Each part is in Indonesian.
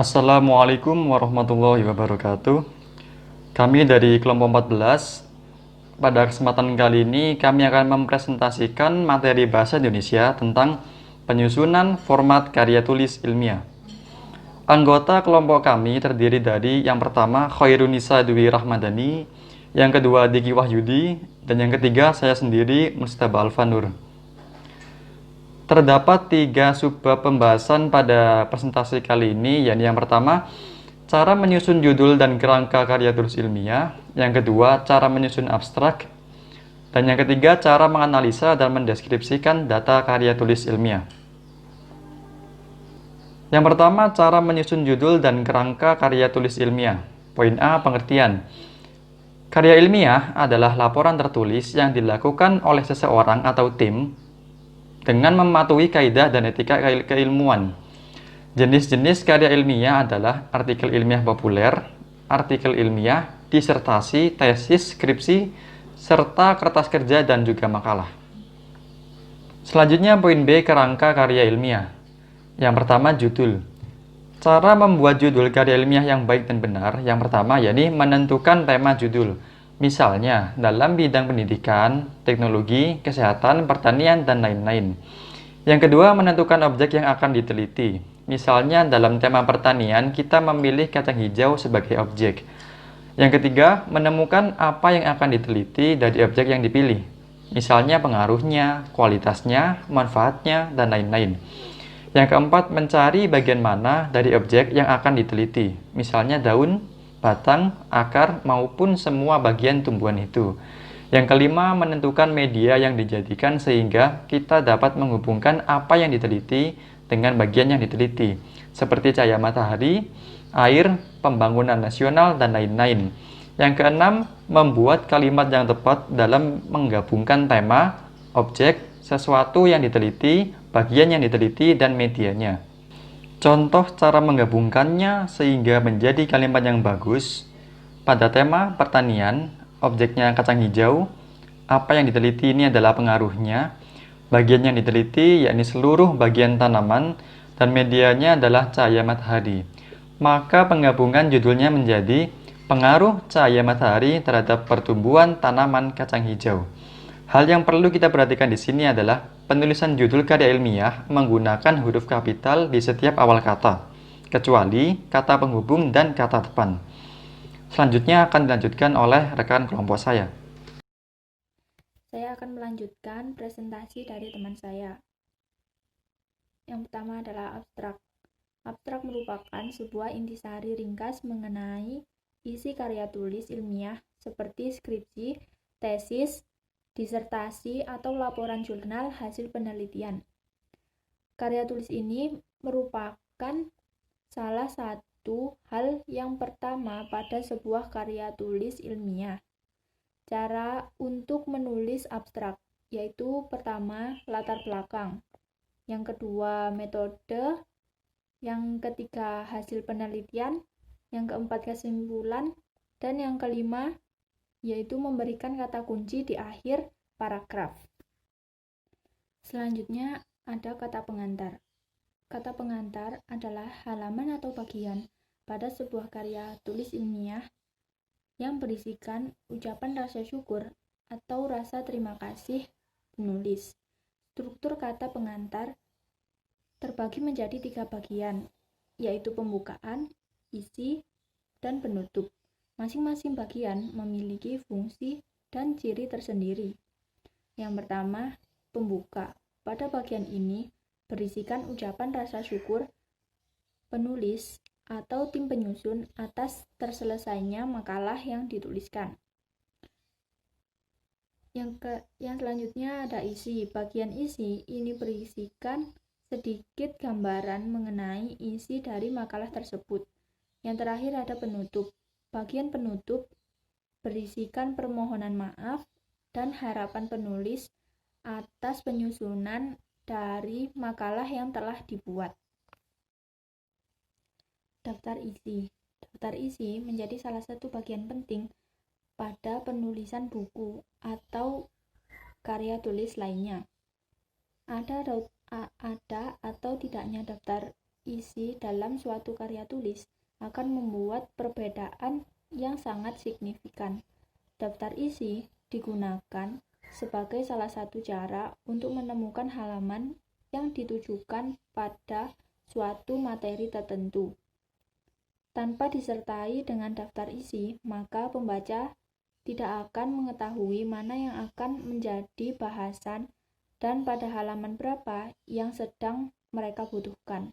Assalamualaikum warahmatullahi wabarakatuh. Kami dari kelompok 14. Pada kesempatan kali ini kami akan mempresentasikan materi bahasa Indonesia tentang penyusunan format karya tulis ilmiah. Anggota kelompok kami terdiri dari yang pertama Khairunisa Dwi Rahmadani, yang kedua Diki Wahyudi, dan yang ketiga saya sendiri Mustaba Alfanur. Terdapat 3 subbab pembahasan pada presentasi kali ini, yakni yang pertama, cara menyusun judul dan kerangka karya tulis ilmiah, yang kedua, cara menyusun abstrak, dan yang ketiga, cara menganalisa dan mendeskripsikan data karya tulis ilmiah. Yang pertama, cara menyusun judul dan kerangka karya tulis ilmiah. Poin A, pengertian. Karya ilmiah adalah laporan tertulis yang dilakukan oleh seseorang atau tim dengan mematuhi kaidah dan etika keilmuan. Jenis-jenis karya ilmiah adalah artikel ilmiah populer, artikel ilmiah, disertasi, tesis, skripsi, serta kertas kerja dan juga makalah. Selanjutnya poin B, kerangka karya ilmiah. Yang pertama, judul. Cara membuat judul karya ilmiah yang baik dan benar, yang pertama yakni menentukan tema judul. Misalnya, dalam bidang pendidikan, teknologi, kesehatan, pertanian, dan lain-lain. Yang kedua, menentukan objek yang akan diteliti. Misalnya, dalam tema pertanian, kita memilih kacang hijau sebagai objek. Yang ketiga, menemukan apa yang akan diteliti dari objek yang dipilih. Misalnya, pengaruhnya, kualitasnya, manfaatnya, dan lain-lain. Yang keempat, mencari bagian mana dari objek yang akan diteliti. Misalnya, daun, batang, akar, maupun semua bagian tumbuhan itu. Yang kelima, menentukan media yang dijadikan sehingga kita dapat menghubungkan apa yang diteliti dengan bagian yang diteliti, seperti cahaya matahari, air, pembangunan nasional, dan lain-lain. Yang keenam, membuat kalimat yang tepat dalam menggabungkan tema, objek, sesuatu yang diteliti, bagian yang diteliti, dan medianya. Contoh cara menggabungkannya sehingga menjadi kalimat yang bagus. Pada tema pertanian, objeknya kacang hijau, apa yang diteliti ini adalah pengaruhnya, bagian yang diteliti yakni seluruh bagian tanaman, dan medianya adalah cahaya matahari. Maka penggabungan judulnya menjadi pengaruh cahaya matahari terhadap pertumbuhan tanaman kacang hijau. Hal yang perlu kita perhatikan di sini adalah penulisan judul karya ilmiah menggunakan huruf kapital di setiap awal kata, kecuali kata penghubung dan kata depan. Selanjutnya akan dilanjutkan oleh rekan kelompok saya. Saya akan melanjutkan presentasi dari teman saya. Yang pertama adalah abstrak. Abstrak merupakan sebuah intisari ringkas mengenai isi karya tulis ilmiah seperti skripsi, tesis, disertasi, atau laporan jurnal hasil penelitian. Karya tulis ini merupakan salah satu hal yang pertama pada sebuah karya tulis ilmiah. Cara untuk menulis abstrak, yaitu pertama, latar belakang. Yang kedua, metode. Yang ketiga, hasil penelitian. Yang keempat, kesimpulan. Dan yang kelima, yaitu memberikan kata kunci di akhir paragraf. Selanjutnya ada kata pengantar. Kata pengantar adalah halaman atau bagian pada sebuah karya tulis ilmiah yang berisikan ucapan rasa syukur atau rasa terima kasih penulis. Struktur kata pengantar terbagi menjadi 3 bagian, yaitu pembukaan, isi, dan penutup. Masing-masing bagian memiliki fungsi dan ciri tersendiri. Yang pertama, pembuka. Pada bagian ini berisikan ucapan rasa syukur penulis atau tim penyusun atas terselesainya makalah yang dituliskan. Yang selanjutnya ada isi. Bagian isi ini berisikan sedikit gambaran mengenai isi dari makalah tersebut. Yang terakhir ada penutup. Bagian penutup berisikan permohonan maaf dan harapan penulis atas penyusunan dari makalah yang telah dibuat. Daftar isi. Daftar isi menjadi salah satu bagian penting pada penulisan buku atau karya tulis lainnya. Ada atau tidaknya daftar isi dalam suatu karya tulis akan membuat perbedaan yang sangat signifikan. Daftar isi digunakan sebagai salah satu cara untuk menemukan halaman yang ditujukan pada suatu materi tertentu. Tanpa disertai dengan daftar isi, maka pembaca tidak akan mengetahui mana yang akan menjadi bahasan dan pada halaman berapa yang sedang mereka butuhkan.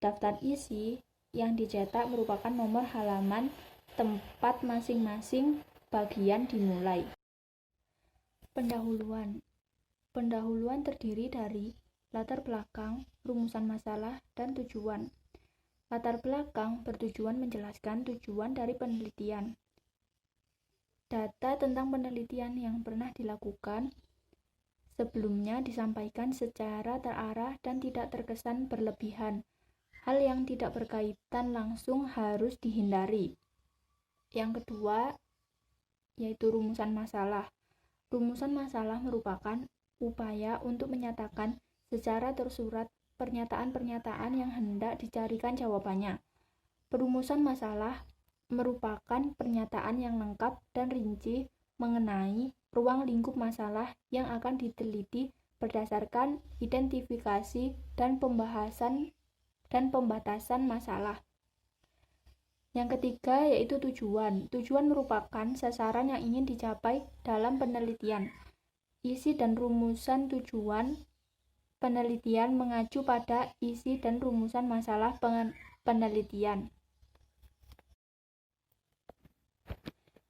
Daftar isi yang dicetak merupakan nomor halaman tempat masing-masing bagian dimulai. Pendahuluan. Pendahuluan terdiri dari latar belakang, rumusan masalah, dan tujuan. Latar belakang bertujuan menjelaskan tujuan dari penelitian. Data tentang penelitian yang pernah dilakukan sebelumnya disampaikan secara terarah dan tidak terkesan berlebihan. Hal yang tidak berkaitan langsung harus dihindari. Yang kedua, yaitu rumusan masalah. Rumusan masalah merupakan upaya untuk menyatakan secara tersurat pernyataan-pernyataan yang hendak dicarikan jawabannya. Perumusan masalah merupakan pernyataan yang lengkap dan rinci mengenai ruang lingkup masalah yang akan diteliti berdasarkan identifikasi dan pembatasan masalah. Yang ketiga yaitu tujuan. Tujuan merupakan sasaran yang ingin dicapai dalam penelitian. Isi dan rumusan tujuan penelitian mengacu pada isi dan rumusan masalah penelitian.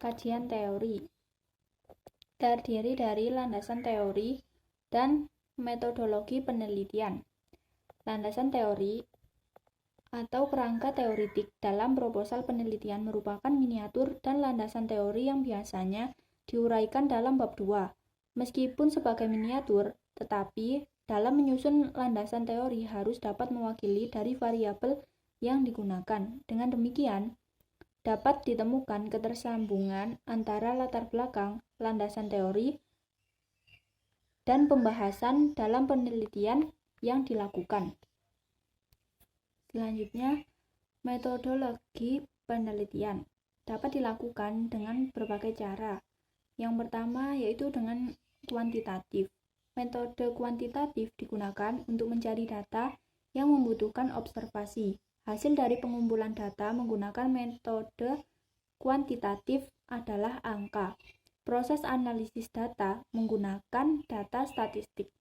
Kajian teori terdiri dari landasan teori dan metodologi penelitian. Landasan teori atau kerangka teoritik dalam proposal penelitian merupakan miniatur dan landasan teori yang biasanya diuraikan dalam bab 2. Meskipun sebagai miniatur, tetapi dalam menyusun landasan teori harus dapat mewakili dari variabel yang digunakan. Dengan demikian, dapat ditemukan ketersambungan antara latar belakang, landasan teori, dan pembahasan dalam penelitian yang dilakukan. Selanjutnya, metodologi penelitian dapat dilakukan dengan berbagai cara. Yang pertama yaitu dengan kuantitatif. Metode kuantitatif digunakan untuk mencari data yang membutuhkan observasi. Hasil dari pengumpulan data menggunakan metode kuantitatif adalah angka. Proses analisis data menggunakan data statistik.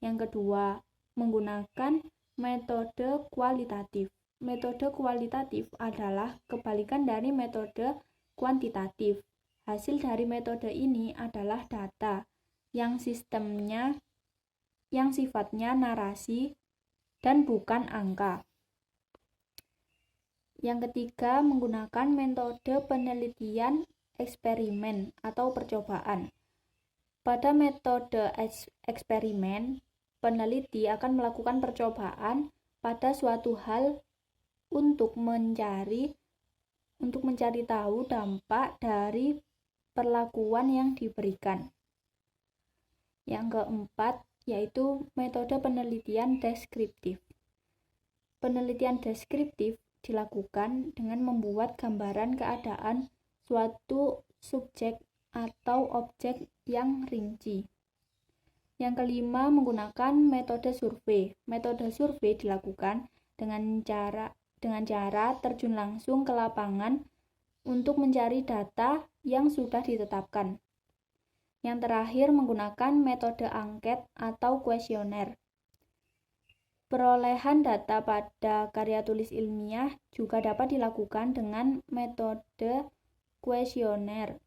Yang kedua, menggunakan metode kualitatif. Metode kualitatif adalah kebalikan dari metode kuantitatif. Hasil dari metode ini adalah data yang sifatnya narasi dan bukan angka. Yang ketiga, menggunakan metode penelitian eksperimen atau percobaan. Pada metode eksperimen, peneliti akan melakukan percobaan pada suatu hal untuk mencari tahu dampak dari perlakuan yang diberikan. Yang keempat, yaitu metode penelitian deskriptif. Penelitian deskriptif dilakukan dengan membuat gambaran keadaan suatu subjek atau objek yang rinci. Yang kelima, menggunakan metode survei. Metode survei dilakukan dengan cara terjun langsung ke lapangan untuk mencari data yang sudah ditetapkan. Yang terakhir, menggunakan metode angket atau kuesioner. Perolehan data pada karya tulis ilmiah juga dapat dilakukan dengan metode kuesioner.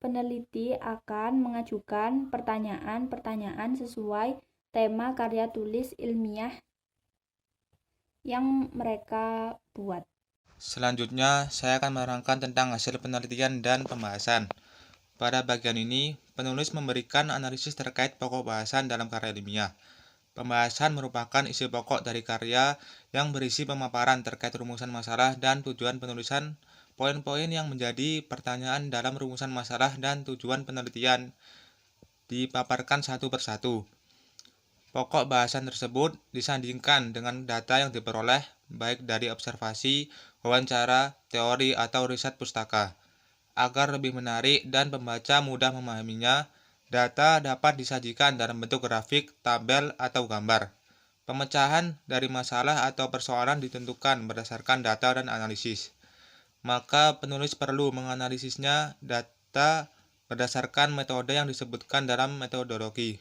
Peneliti akan mengajukan pertanyaan-pertanyaan sesuai tema karya tulis ilmiah yang mereka buat. Selanjutnya, saya akan menerangkan tentang hasil penelitian dan pembahasan. Pada bagian ini, penulis memberikan analisis terkait pokok bahasan dalam karya ilmiah. Pembahasan merupakan isi pokok dari karya yang berisi pemaparan terkait rumusan masalah dan tujuan penulisan, poin-poin yang menjadi pertanyaan dalam rumusan masalah dan tujuan penelitian dipaparkan satu persatu. Pokok bahasan tersebut disandingkan dengan data yang diperoleh baik dari observasi, wawancara, teori, atau riset pustaka. Agar lebih menarik dan pembaca mudah memahaminya, data dapat disajikan dalam bentuk grafik, tabel, atau gambar. Pemecahan dari masalah atau persoalan ditentukan berdasarkan data dan analisis. Maka penulis perlu menganalisisnya data berdasarkan metode yang disebutkan dalam metodologi.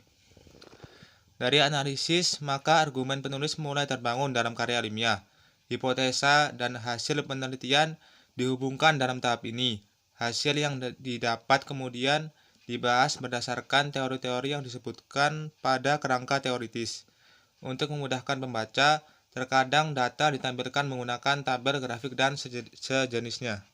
Dari analisis, maka argumen penulis mulai terbangun dalam karya ilmiah. Hipotesa dan hasil penelitian dihubungkan dalam tahap ini. Hasil yang didapat kemudian dibahas berdasarkan teori-teori yang disebutkan pada kerangka teoritis. Untuk memudahkan pembaca, terkadang data ditampilkan menggunakan tabel grafik dan sejenisnya.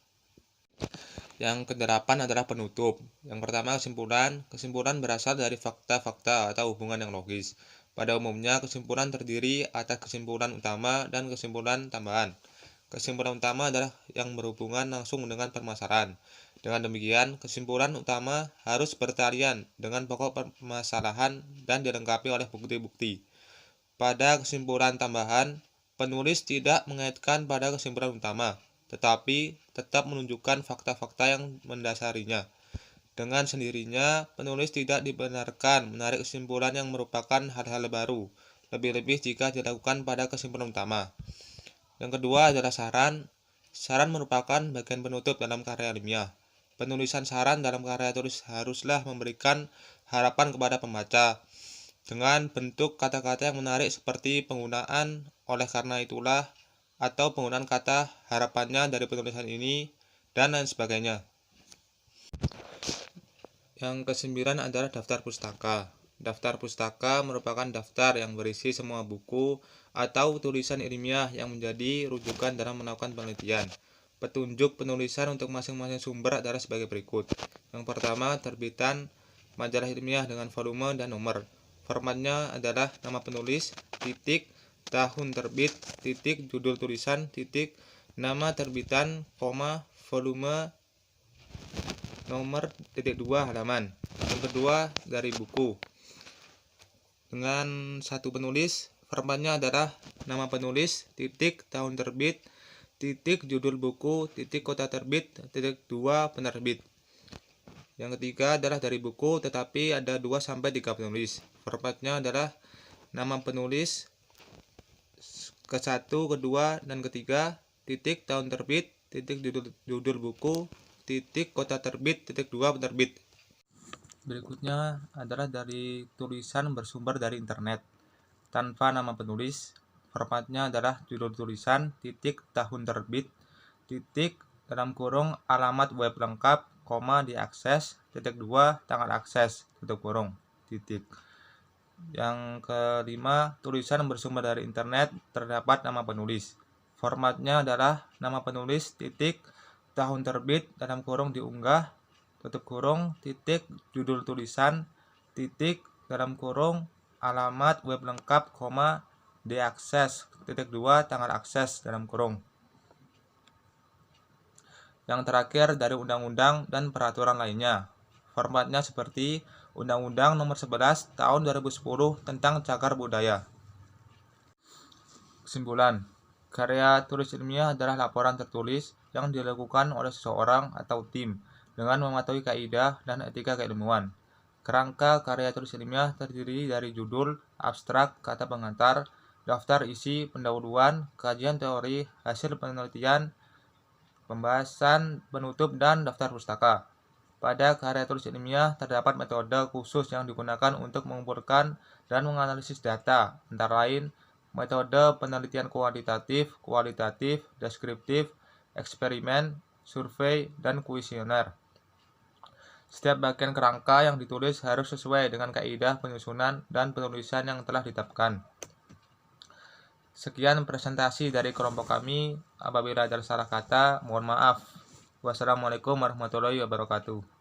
Yang kedelapan adalah penutup. Yang pertama kesimpulan. Kesimpulan berasal dari fakta-fakta atau hubungan yang logis. Pada umumnya kesimpulan terdiri atas kesimpulan utama dan kesimpulan tambahan. Kesimpulan utama adalah yang berhubungan langsung dengan permasalahan. Dengan demikian, kesimpulan utama harus bertalian dengan pokok permasalahan dan dilengkapi oleh bukti-bukti. Pada kesimpulan tambahan, penulis tidak mengaitkan pada kesimpulan utama, tetapi tetap menunjukkan fakta-fakta yang mendasarinya. Dengan sendirinya, penulis tidak dibenarkan menarik kesimpulan yang merupakan hal-hal baru, lebih-lebih jika dilakukan pada kesimpulan utama. Yang kedua adalah saran. Saran merupakan bagian penutup dalam karya ilmiah. Penulisan saran dalam karya tulis haruslah memberikan harapan kepada pembaca dengan bentuk kata-kata yang menarik seperti penggunaan oleh karena itulah atau penggunaan kata harapannya dari penulisan ini dan lain sebagainya. Yang kesembilan adalah daftar pustaka. Daftar pustaka merupakan daftar yang berisi semua buku atau tulisan ilmiah yang menjadi rujukan dalam melakukan penelitian. Petunjuk penulisan untuk masing-masing sumber adalah sebagai berikut. Yang pertama, terbitan majalah ilmiah dengan volume dan nomor. Formatnya adalah nama penulis, titik, tahun terbit, titik, judul tulisan, titik, nama terbitan, koma, volume, nomor, titik 2 halaman. Yang kedua, dari buku. Dengan satu penulis, formatnya adalah nama penulis, titik, tahun terbit, titik, judul buku, titik, kota terbit, titik 2 penerbit. Yang ketiga adalah dari buku, tetapi ada 2-3 penulis. Formatnya adalah nama penulis, ke-1, kedua, dan ketiga, titik, tahun terbit, titik, judul buku, titik, kota terbit, titik 2 penerbit. Berikutnya adalah dari tulisan bersumber dari internet tanpa nama penulis. Formatnya adalah judul tulisan, titik, tahun terbit, titik, dalam kurung, alamat web lengkap, koma, diakses, titik 2, tanggal akses, tutup kurung, titik. Yang kelima, tulisan bersumber dari internet terdapat nama penulis. Formatnya adalah nama penulis, titik, tahun terbit, dalam kurung diunggah, tutup kurung, titik, judul tulisan, titik, dalam kurung, alamat web lengkap, koma, diakses, titik 2, tanggal akses, dalam kurung. Yang terakhir dari undang-undang dan peraturan lainnya. Formatnya seperti Undang-Undang Nomor 11 Tahun 2010 tentang Cagar Budaya. Kesimpulan, karya tulis ilmiah adalah laporan tertulis yang dilakukan oleh seseorang atau tim dengan mematuhi kaidah dan etika keilmuan. Kerangka karya tulis ilmiah terdiri dari judul, abstrak, kata pengantar, daftar isi, pendahuluan, kajian teori, hasil penelitian, pembahasan, penutup, dan daftar pustaka. Pada karya tulis ilmiah terdapat metode khusus yang digunakan untuk mengumpulkan dan menganalisis data, antara lain metode penelitian kualitatif, deskriptif, eksperimen, survei, dan kuesioner. Setiap bagian kerangka yang ditulis harus sesuai dengan kaidah penyusunan dan penulisan yang telah ditetapkan. Sekian presentasi dari kelompok kami. Apabila ada salah kata, mohon maaf. Wassalamualaikum warahmatullahi wabarakatuh.